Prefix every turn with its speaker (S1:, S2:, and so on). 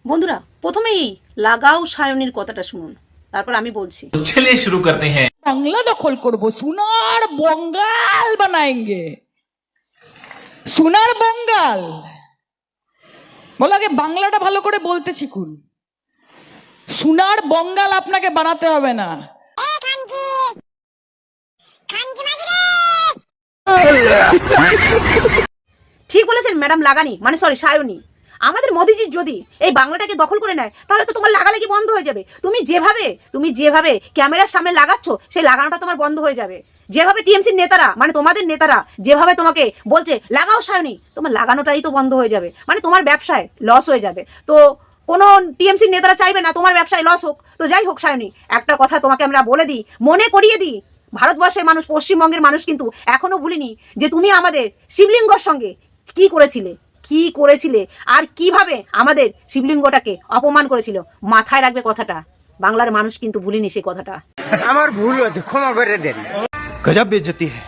S1: বন্ধুরা প্রথমেই লাগাও সায়নীর কথাটা শুনুন, তারপর আমি বলছি।
S2: चलिए शुरू करते हैं।
S3: বাংলা দখল করব, সোনার বঙ্গাল বানাएंगे, সোনার বঙ্গাল। বলো আগে বাংলাটা ভালো করে বলতে শিখুন। সোনার বঙ্গাল আপনাকে বানাতে হবে না।
S1: ঠিক বলেছেন ম্যাডাম লাগানি, মানে সরি সায়নী। আমাদের মোদিজি যদি এই বাংলাটাকে দখল করে নেয় তাহলে তো তোমার লাগালাগি বন্ধ হয়ে যাবে। তুমি যেভাবে ক্যামেরার সামনে লাগাচ্ছ সেই লাগানোটা তোমার বন্ধ হয়ে যাবে। যেভাবে টিএমসির নেতারা, মানে তোমাদের নেতারা যেভাবে তোমাকে বলছে লাগাও সায়নী, তোমার লাগানোটাই তো বন্ধ হয়ে যাবে, মানে তোমার ব্যবসায় লস হয়ে যাবে। তো কোনো টিএমসির নেতারা চাইবে না তোমার ব্যবসায় লস হোক। তো যাই হোক সায়নী, একটা কথা তোমাকে আমরা বলে দিই, মনে করিয়ে দিই, ভারতবর্ষের মানুষ, পশ্চিমবঙ্গের মানুষ কিন্তু এখনো ভুলিনি যে তুমি আমাদের শিবলিঙ্গর সঙ্গে কি করেছিলে আর কিভাবে আমাদের শিবলিঙ্গটাকে অপমান করেছিল। মাথায় রাখবে কথাটা, বাংলার মানুষ কিন্তু ভুলিনি সেই কথাটা।
S4: আমার ভুল হয়েছে, ক্ষমা করে দেন।
S2: गजब बेइज्जती है।